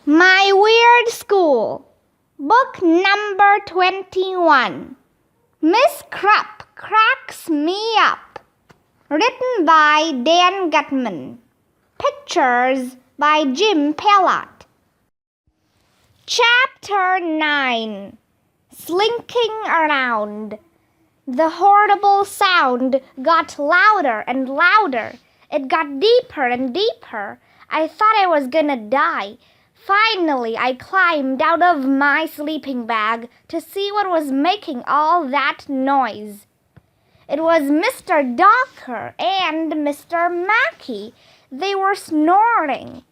My Weird School, Book number 21. Miss Krup Cracks Me Up. Written by Dan Gutman. Pictures by Jim Pellot. Chapter 9. Slinking Around. The horrible sound got louder and louder. It got deeper and deeper. I thought I was gonna die. Finally, I climbed out of my sleeping bag to see what was making all that noise. It was Mr. Docker and Mr. Mackey. They were snoring.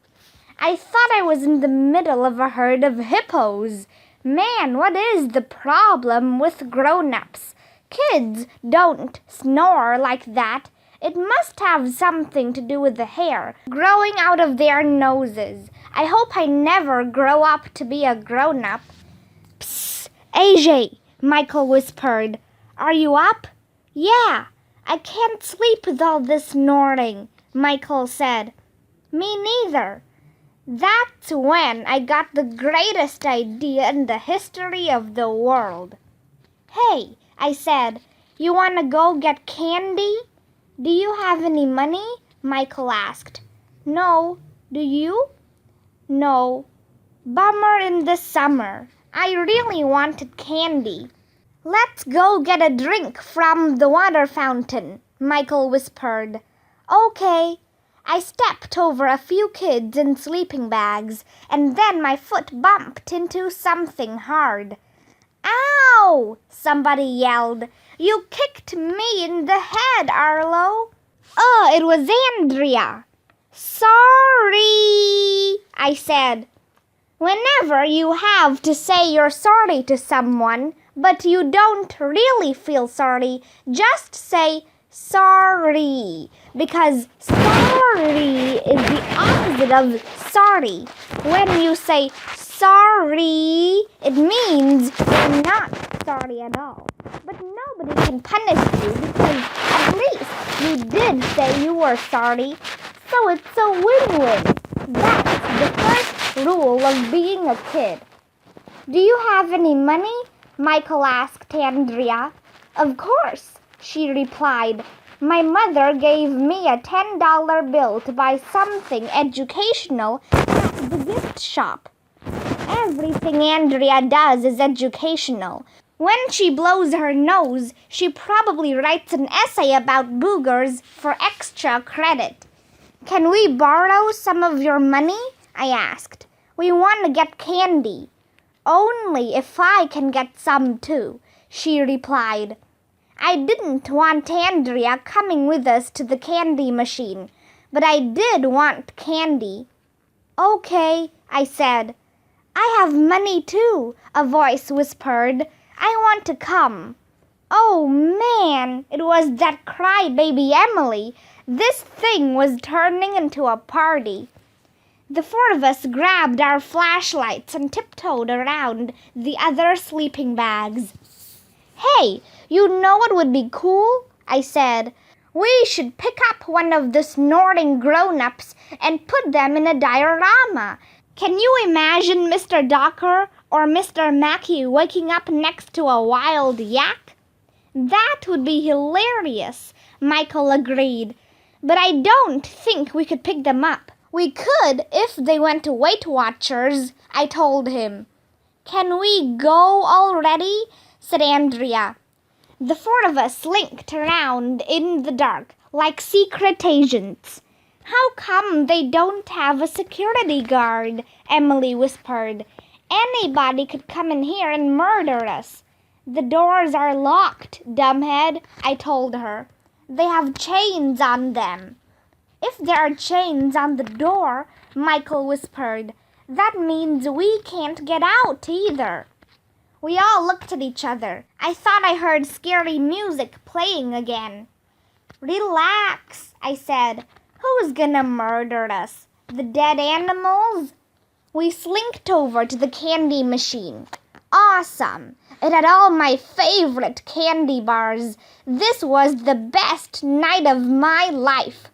I thought I was in the middle of a herd of hippos. Man, what is the problem with grown-ups? Kids don't snore like that. It must have something to do with the hair growing out of their noses. I hope I never grow up to be a grown-up. Psst, AJ, Michael whispered. Are you up? Yeah, I can't sleep with all this snoring, Michael said. Me neither. That's when I got the greatest idea in the history of the world. Hey, I said, you want to go get candy? Do you have any money? Michael asked. No. Do you? No. Bummer in the summer. I really wanted candy. Let's go get a drink from the water fountain, Michael whispered. Okay. I stepped over a few kids in sleeping bags, and then my foot bumped into something hard. Ow! Somebody yelled. You kicked me in the head, Arlo. It was Andrea. Sorry, I said. Whenever you have to say you're sorry to someone, but you don't really feel sorry, just say sorry, because sorry is the opposite of sorry. When you say sorry, it means you're not sorry at all. But nobody can punish you because at least you did say you were sorry. So it's a win-win. That's the first rule of being a kid. Do you have any money? Michael asked Andrea. Of course, she replied. My mother gave me a $10 bill to buy something educational at the gift shop. Everything Andrea does is educational. When she blows her nose, she probably writes an essay about boogers for extra credit. Can we borrow some of your money? I asked. We want to get candy. Only if I can get some too, she replied. I didn't want Andrea coming with us to the candy machine, but I did want candy. Okay, I said. I have money too, a voice whispered. I want to come. Oh man, it was that crybaby Emily. This thing was turning into a party. The four of us grabbed our flashlights and tiptoed around the other sleeping bags. Hey, you know what would be cool? I said. We should pick up one of the snorting grown-ups and put them in a diorama. Can you imagine Mr. Docker or Mr. Mackey waking up next to a wild yak? That would be hilarious, Michael agreed. But I don't think we could pick them up. We could if they went to Weight Watchers, I told him. Can we go already? Said Andrea. The four of us slinked around in the dark like secret agents. How come they don't have a security guard? Emily whispered. Anybody could come in here and murder us. The doors are locked, dumbhead, I told her. They have chains on them. If there are chains on the door, Michael whispered, that means we can't get out either. We all looked at each other. I thought I heard scary music playing again. Relax, I said. Who's gonna murder us? The dead animals? We slinked over to the candy machine. Awesome! It had all my favorite candy bars. This was the best night of my life.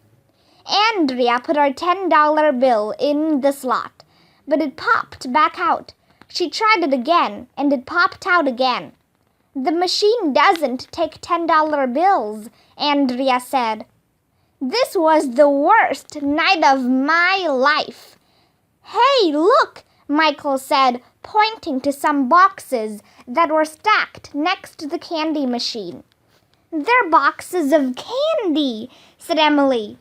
Andrea put her $10 bill in the slot. but it popped back out. She tried it again, and it popped out again. The machine doesn't take $10 bills, Andrea said. This was the worst night of my life. Hey, look, Michael said, pointing to some boxes that were stacked next to the candy machine. They're boxes of candy, said Emily.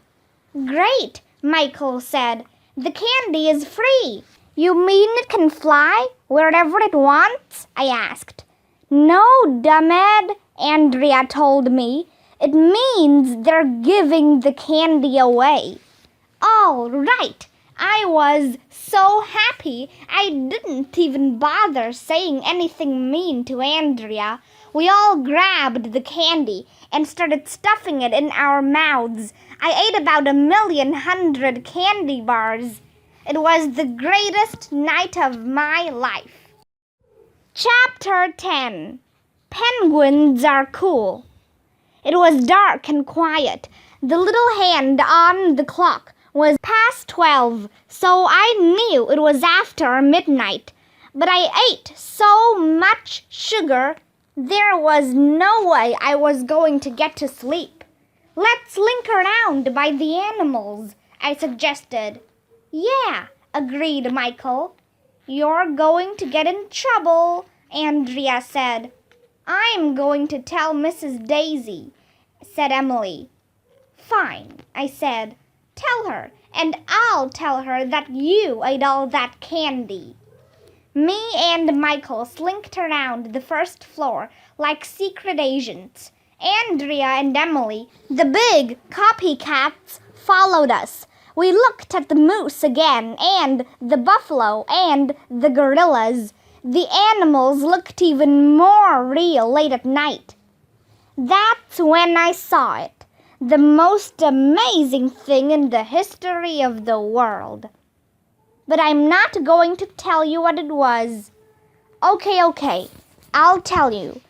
Great, Michael said. The candy is free. You mean it can fly wherever it wants? I asked. No, dumbhead, Andrea told me. It means they're giving the candy away. All right. I was so happy I didn't even bother saying anything mean to Andrea. We all grabbed the candy and started stuffing it in our mouths. I ate about 1,100,000 candy bars. It was the greatest night of my life. Chapter 10. Penguins are cool. It was dark and quiet. The little hand on the clock was past 12, so I knew it was after midnight. But I ate so much sugar, there was no way I was going to get to sleep. Let's slink around by the animals, I suggested. Yeah, agreed Michael. You're going to get in trouble, Andrea said. I'm going to tell Mrs. Daisy, said Emily. Fine, I said. Tell her, and I'll tell her that you ate all that candy. Me and Michael slinked around the first floor like secret agents. Andrea and Emily, the big copycats, followed us. We looked at the moose again, and the buffalo, and the gorillas. The animals looked even more real late at night. That's when I saw it. The most amazing thing in the history of the world. But I'm not going to tell you what it was. Okay, I'll tell you.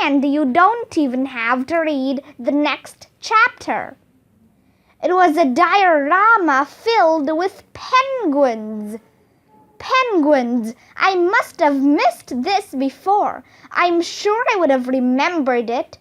And you don't even have to read the next chapter. It was a diorama filled with penguins. Penguins! I must have missed this before. I'm sure I would have remembered it.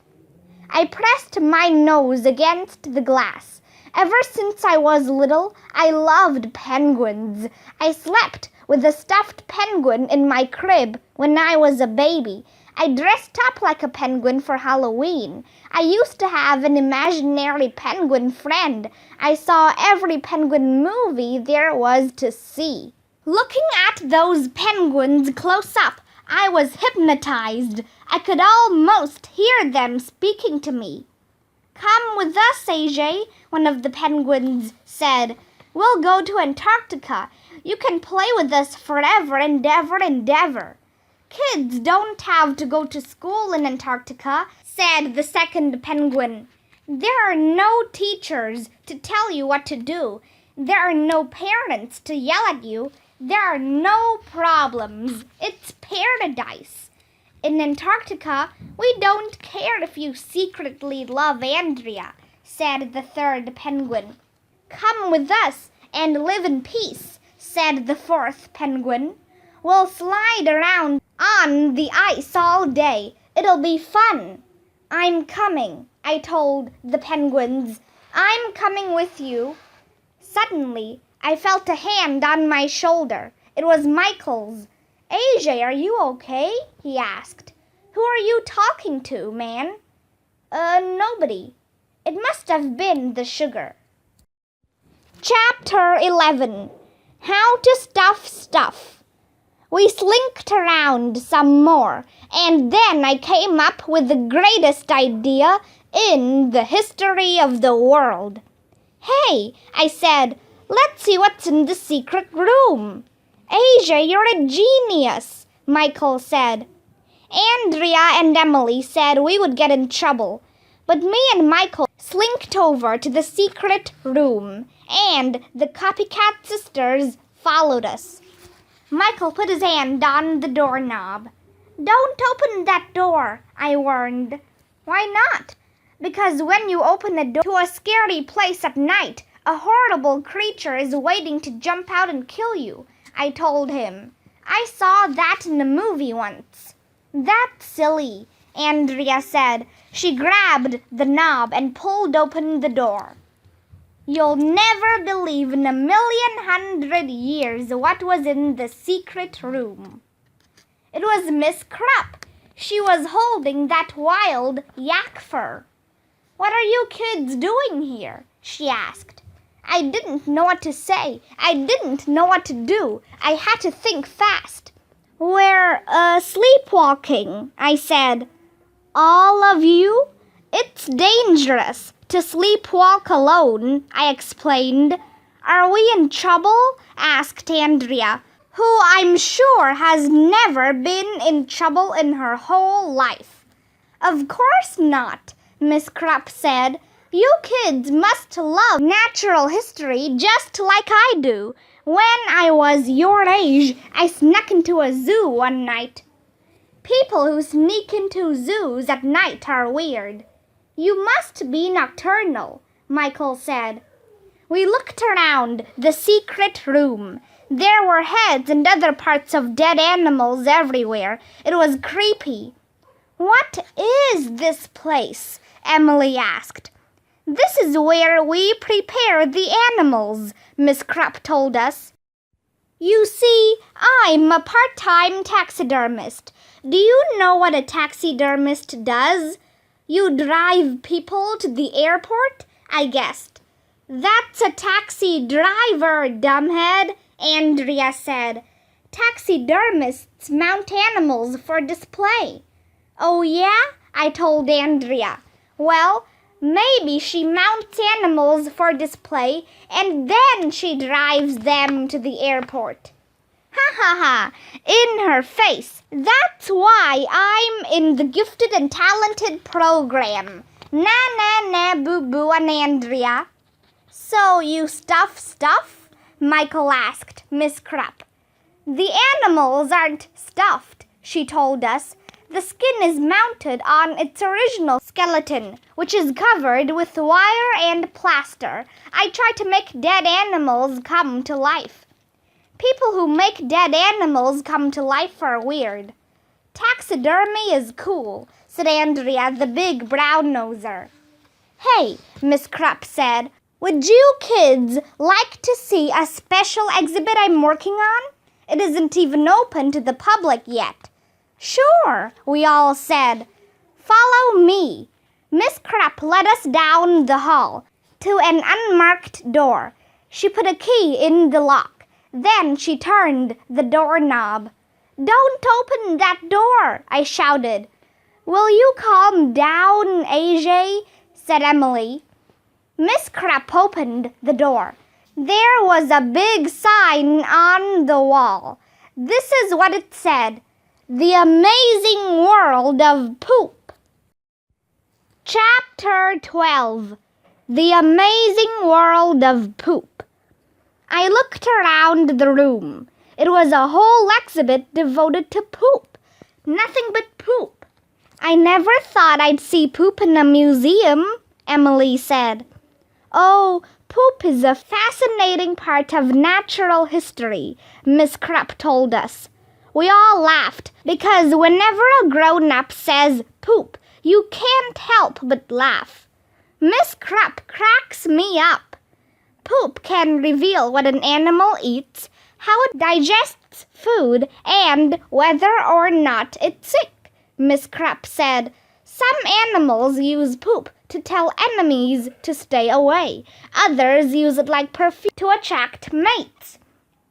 I pressed my nose against the glass. Ever since I was little, I loved penguins. I slept with a stuffed penguin in my crib when I was a baby. I dressed up like a penguin for Halloween. I used to have an imaginary penguin friend. I saw every penguin movie there was to see. Looking at those penguins close up, I was hypnotized. I could almost hear them speaking to me. Come with us, AJ, one of the penguins said. We'll go to Antarctica. You can play with us forever and ever and ever. Kids don't have to go to school in Antarctica, said the second penguin. There are no teachers to tell you what to do. There are no parents to yell at you. There are no problems. It's paradise. In Antarctica, we don't care if you secretly love Andrea, said the third penguin. Come with us and live in peace, said the fourth penguin. We'll slide around on the ice all day. It'll be fun. I'm coming, I told the penguins. I'm coming with you. Suddenly, I felt a hand on my shoulder. It was Michael's. AJ, are you okay? He asked. Who are you talking to, man? Nobody. It must have been the sugar. Chapter 11. How to Stuff Stuff. We slinked around some more, and then I came up with the greatest idea in the history of the world. Hey, I said, let's see what's in the secret room. AJ, you're a genius, Michael said. Andrea and Emily said we would get in trouble, but me and Michael slinked over to the secret room, and the copycat sisters followed us. Michael put his hand on the doorknob. Don't open that door, I warned. Why not? Because when you open a door to a scary place at night, a horrible creature is waiting to jump out and kill you. I told him. I saw that in a movie once. That's silly, Andrea said. She grabbed the knob and pulled open the door. You'll never believe in 1,100 years what was in the secret room. It was Miss Krup. She was holding that wild yak fur. What are you kids doing here? She asked. I didn't know what to say. I didn't know what to do. I had to think fast. We're sleepwalking, I said. All of you? It's dangerous to sleepwalk alone, I explained. Are we in trouble? Asked Andrea, who I'm sure has never been in trouble in her whole life. Of course not, Miss Krup said. You kids must love natural history just like I do. When I was your age, I snuck into a zoo one night. People who sneak into zoos at night are weird. You must be nocturnal, Michael said. We looked around the secret room. There were heads and other parts of dead animals everywhere. It was creepy. What is this place? Emily asked. This is where we prepare the animals, Miss Krup told us. You see, I'm a part-time taxidermist. Do you know what a taxidermist does? You drive people to the airport? I guessed. That's a taxi driver, dumbhead, Andrea said. Taxidermists mount animals for display. Oh, yeah? I told Andrea. Well, maybe she mounts animals for display and then she drives them to the airport. Ha ha ha, in her face. That's why I'm in the gifted and talented program. Na na na boo boo and Andrea. So you stuff? Michael asked Miss Krup. The animals aren't stuffed, she told us. The skin is mounted on its original skeleton, which is covered with wire and plaster. I try to make dead animals come to life. People who make dead animals come to life are weird. Taxidermy is cool, said Andrea, the big brown-noser. Hey, Miss Krup said, would you kids like to see a special exhibit I'm working on? It isn't even open to the public yet. Sure, we all said. Follow me. Miss Krup led us down the hall to an unmarked door. She put a key in the lock. Then she turned the doorknob. Don't open that door, I shouted. Will you calm down, AJ? Said Emily. Miss Krup opened the door. There was a big sign on the wall. This is what it said. The Amazing World of Poop. Chapter 12. The Amazing World of Poop. I looked around the room. It was a whole exhibit devoted to poop. Nothing but poop. I never thought I'd see poop in a museum, Emily said. Oh, poop is a fascinating part of natural history, Miss Krup told us. We all laughed because whenever a grown-up says poop, you can't help but laugh. Miss Krup cracks me up. Poop can reveal what an animal eats, how it digests food, and whether or not it's sick, Miss Krup said. Some animals use poop to tell enemies to stay away. Others use it like perfume to attract mates.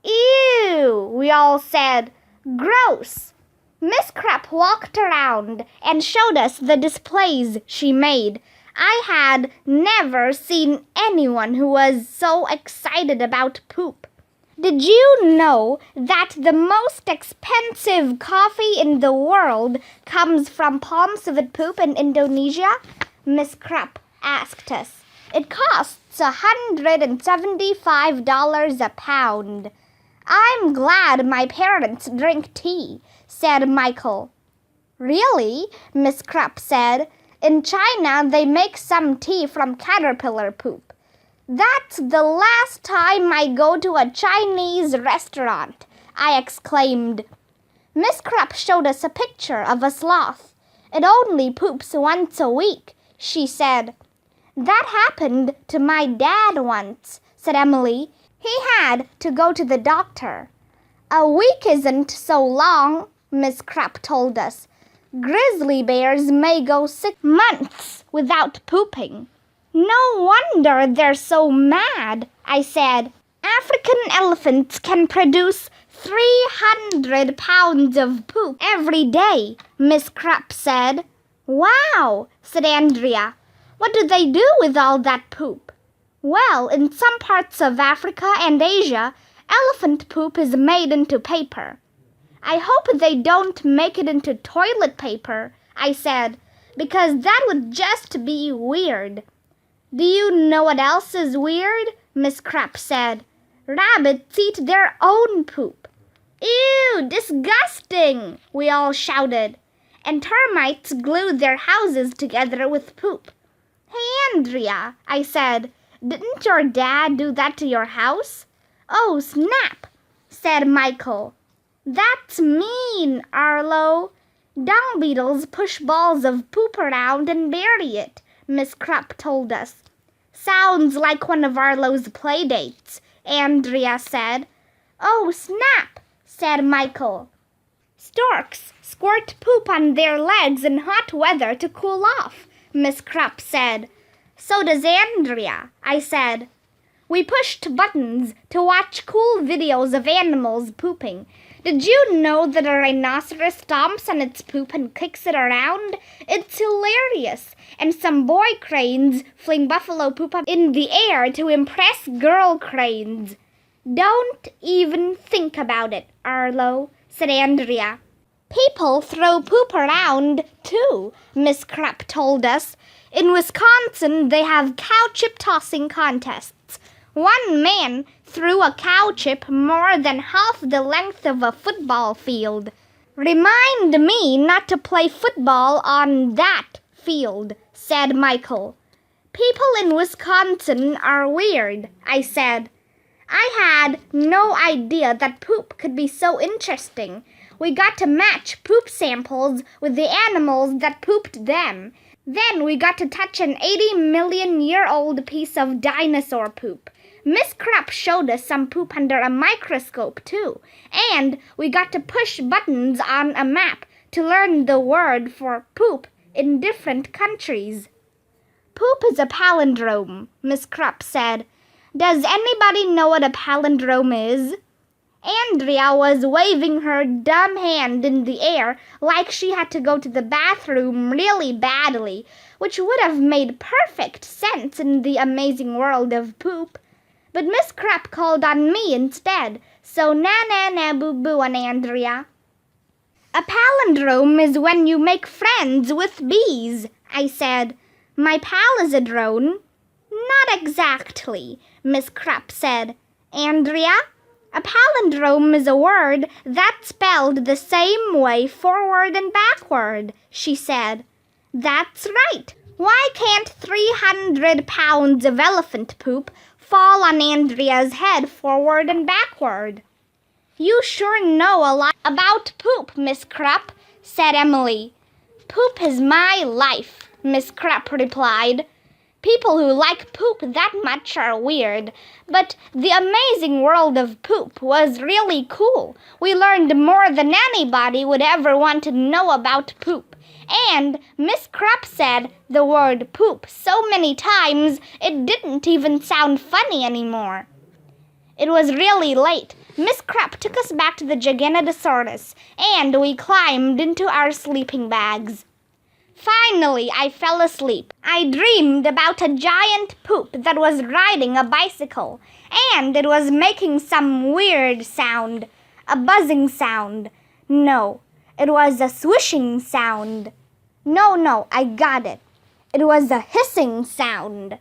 Ew, we all said. Gross. Miss Krup walked around and showed us the displays she made. I had never seen anyone who was so excited about poop. Did you know that the most expensive coffee in the world comes from palm civet poop in Indonesia? Miss Krup asked us. It costs $175 a pound. I'm glad my parents drink tea, said Michael. Really? Miss Krup said. In China, they make some tea from caterpillar poop. That's the last time I go to a Chinese restaurant, I exclaimed. Miss Krup showed us a picture of a sloth. It only poops once a week, she said. That happened to my dad once, said Emily. He had to go to the doctor. A week isn't so long, Miss Krup told us. Grizzly bears may go 6 months without pooping. No wonder they're so mad, I said. African elephants can produce 300 pounds of poop every day, Miss Krup said. Wow, said Andrea. What do they do with all that poop? Well, in some parts of Africa and Asia, elephant poop is made into paper. I hope they don't make it into toilet paper, I said, because that would just be weird. Do you know what else is weird? Miss Krup said. Rabbits eat their own poop. Ew, disgusting, we all shouted. And termites glue their houses together with poop. Hey, Andrea, I said, didn't your dad do that to your house? Oh, snap, said Michael. That's mean, Arlo. Dung beetles push balls of poop around and bury it, Miss Krup told us. Sounds like one of Arlo's play dates, Andrea said. Oh, snap, said Michael. Storks squirt poop on their legs in hot weather to cool off, Miss Krup said. So does Andrea, I said. We pushed buttons to watch cool videos of animals pooping. Did you know that a rhinoceros stomps on its poop and kicks it around? It's hilarious. And some boy cranes fling buffalo poop up in the air to impress girl cranes. Don't even think about it, Arlo, said Andrea. People throw poop around, too, Miss Krup told us. In Wisconsin, they have cow chip tossing contests. One man threw a cow chip more than half the length of a football field. Remind me not to play football on that field, said Michael. People in Wisconsin are weird, I said. I had no idea that poop could be so interesting. We got to match poop samples with the animals that pooped them. Then we got to touch an 80-million-year-old piece of dinosaur poop. Miss Krup showed us some poop under a microscope, too. And we got to push buttons on a map to learn the word for poop in different countries. Poop is a palindrome, Miss Krup said. Does anybody know what a palindrome is? Andrea was waving her dumb hand in the air like she had to go to the bathroom really badly, which would have made perfect sense in the amazing world of poop. But Miss Krup called on me instead, so na-na-na-boo-boo on Andrea. A palindrome is when you make friends with bees, I said. My pal is a drone. Not exactly, Miss Krup said. Andrea? A palindrome is a word that's spelled the same way forward and backward, she said. That's right. Why can't 300 pounds of elephant poop fall on Andrea's head forward and backward? You sure know a lot about poop, Miss Krup, said Emily. Poop is my life, Miss Krup replied. People who like poop that much are weird, but the amazing world of poop was really cool. We learned more than anybody would ever want to know about poop. And Miss Krup said the word poop so many times it didn't even sound funny anymore. It was really late. Miss Krup took us back to the Giganotosaurus, and we climbed into our sleeping bags. Finally, I fell asleep. I dreamed about a giant poop that was riding a bicycle, and it was making some weird sound, a buzzing sound. No, it was a swishing sound. No, I got it. It was a hissing sound.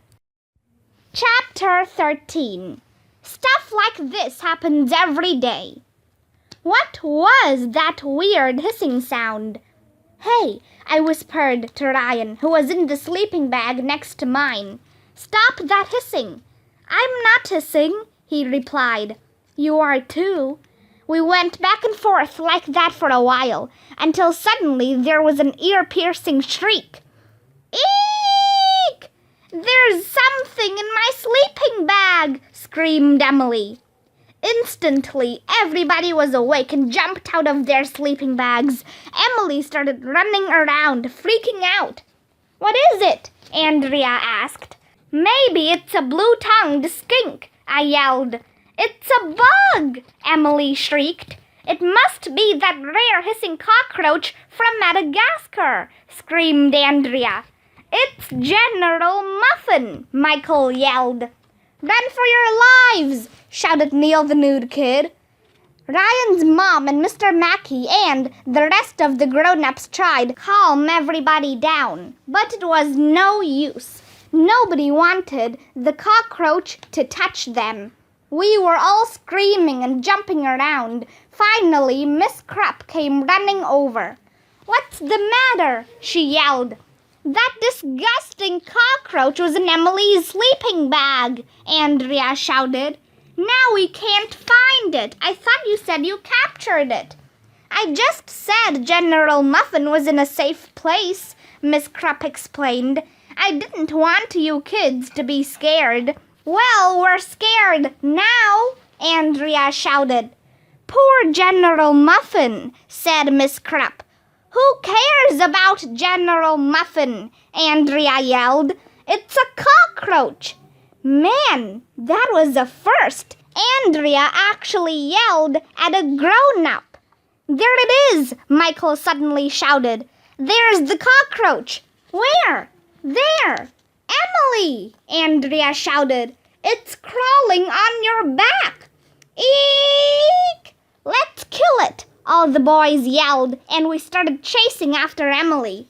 Chapter 13. Stuff like this happens every day. What was that weird hissing sound? Hey, I whispered to Ryan, who was in the sleeping bag next to mine. Stop that hissing. I'm not hissing, he replied. You are too. We went back and forth like that for a while, until suddenly there was an ear-piercing shriek. Eek! There's something in my sleeping bag, screamed Emily. Instantly, everybody was awake and jumped out of their sleeping bags. Emily started running around, freaking out. What is it? Andrea asked. Maybe it's a blue-tongued skink, I yelled. It's a bug, Emily shrieked. It must be that rare hissing cockroach from Madagascar, screamed Andrea. It's General Muffin, Michael yelled. Run for your lives, shouted Neil the nude kid. Ryan's mom and Mr. Mackey and the rest of the grown-ups tried to calm everybody down, but it was no use. Nobody wanted the cockroach to touch them. We were all screaming and jumping around. Finally, Miss Krup came running over. What's the matter? She yelled. That disgusting cockroach was in Emily's sleeping bag, Andrea shouted. Now we can't find it. I thought you said you captured it. I just said General Muffin was in a safe place, Miss Krupp explained. I didn't want you kids to be scared. Well, we're scared now, Andrea shouted. Poor General Muffin, said Miss Krupp. Who cares about General Muffin? Andrea yelled. It's a cockroach. Man, that was a first. Andrea actually yelled at a grown-up. There it is, Michael suddenly shouted. There's the cockroach. Where? There. Emily, Andrea shouted. It's crawling on your back. Eek! Let's kill it, all the boys yelled, and we started chasing after Emily.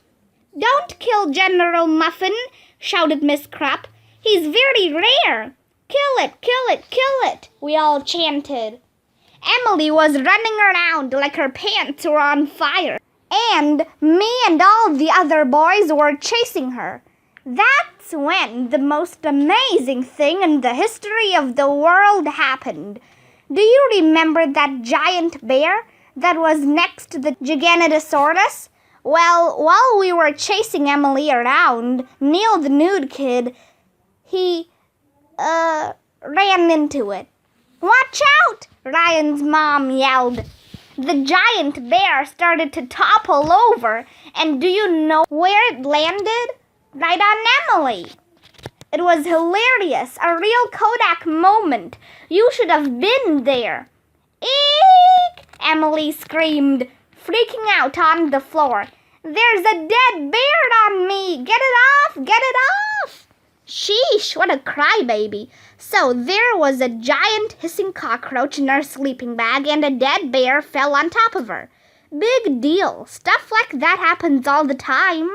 Don't kill General Muffin, shouted Miss Krupp. He's very rare. Kill it, kill it, kill it, we all chanted. Emily was running around like her pants were on fire, and me and all the other boys were chasing her. That's when the most amazing thing in the history of the world happened. Do you remember that giant bear that was next to the Giganotosaurus? Well, while we were chasing Emily around, Neil the nude kid, he, ran into it. Watch out! Ryan's mom yelled. The giant bear started to topple over, and do you know where it landed? Right on Emily. It was hilarious, a real Kodak moment. You should have been there. Eek! Emily screamed, freaking out on the floor. There's a dead bear on me! Get it off! Get it off! Sheesh, what a crybaby. So there was a giant hissing cockroach in her sleeping bag and a dead bear fell on top of her. Big deal. Stuff like that happens all the time.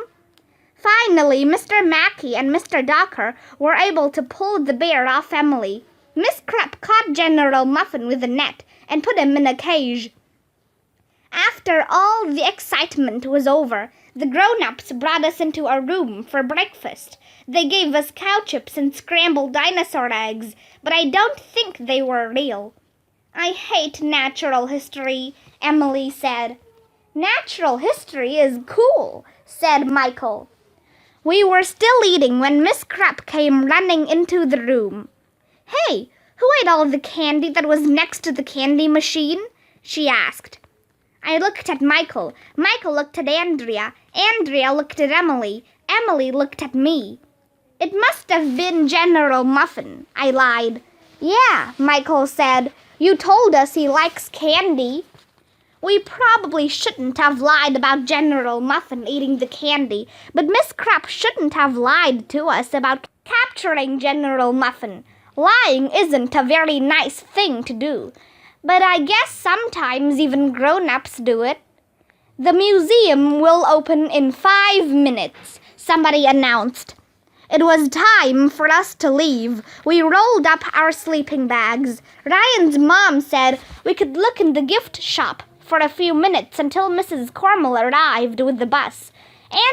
Finally, Mr. Mackey and Mr. Docker were able to pull the bear off Emily. Miss Krupp caught General Muffin with a net and put him in a cage. After all the excitement was over, the grown-ups brought us into our room for breakfast. They gave us cow chips and scrambled dinosaur eggs, but I don't think they were real. I hate natural history, Emily said. Natural history is cool, said Michael. We were still eating when Miss Krupp came running into the room. Hey, who ate all the candy that was next to the candy machine? She asked. I looked at Michael. Michael looked at Andrea. Andrea looked at Emily. Emily looked at me. It must have been General Muffin, I lied. Yeah, Michael said. You told us he likes candy. We probably shouldn't have lied about General Muffin eating the candy, but Miss Krupp shouldn't have lied to us about capturing General Muffin. Lying isn't a very nice thing to do, but I guess sometimes even grown-ups do it. The museum will open in 5 minutes, somebody announced. It was time for us to leave. We rolled up our sleeping bags. Ryan's mom said we could look in the gift shop for a few minutes until Mrs. Cormel arrived with the bus.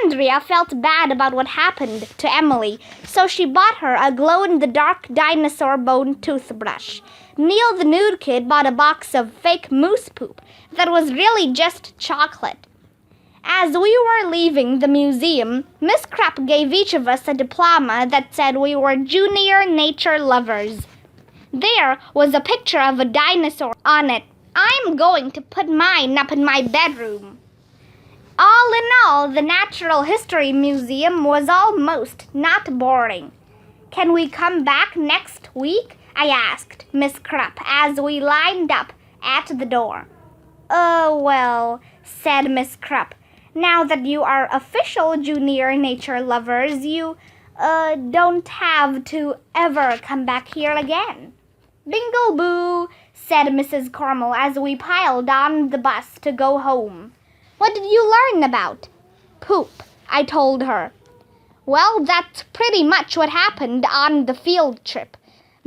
Andrea felt bad about what happened to Emily, so she bought her a glow-in-the-dark dinosaur bone toothbrush. Neil the Nude Kid bought a box of fake moose poop that was really just chocolate. As we were leaving the museum, Miss Krup gave each of us a diploma that said we were junior nature lovers. There was a picture of a dinosaur on it. I'm going to put mine up in my bedroom. All in all, the Natural History Museum was almost not boring. Can we come back next week? I asked Miss Krup as we lined up at the door. Well, said Miss Krup. Now that you are official junior nature lovers, you, don't have to ever come back here again. Bingo boo, said Mrs. Cormel as we piled on the bus to go home. What did you learn about? Poop, I told her. Well, that's pretty much what happened on the field trip.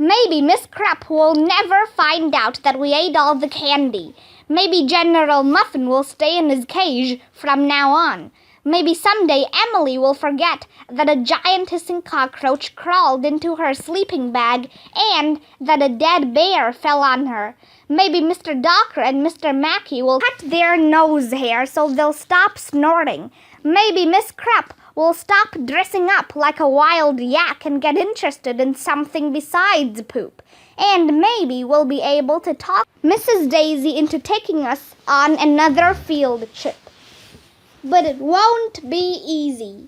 Maybe Miss Krup will never find out that we ate all the candy. Maybe General Muffin will stay in his cage from now on. Maybe someday Emily will forget that a giant hissing cockroach crawled into her sleeping bag and that a dead bear fell on her. Maybe Mr. Docker and Mr. Mackey will cut their nose hair so they'll stop snorting. Maybe Miss Krup will stop dressing up like a wild yak and get interested in something besides poop. And maybe we'll be able to talk Mrs. Daisy into taking us on another field trip. But it won't be easy.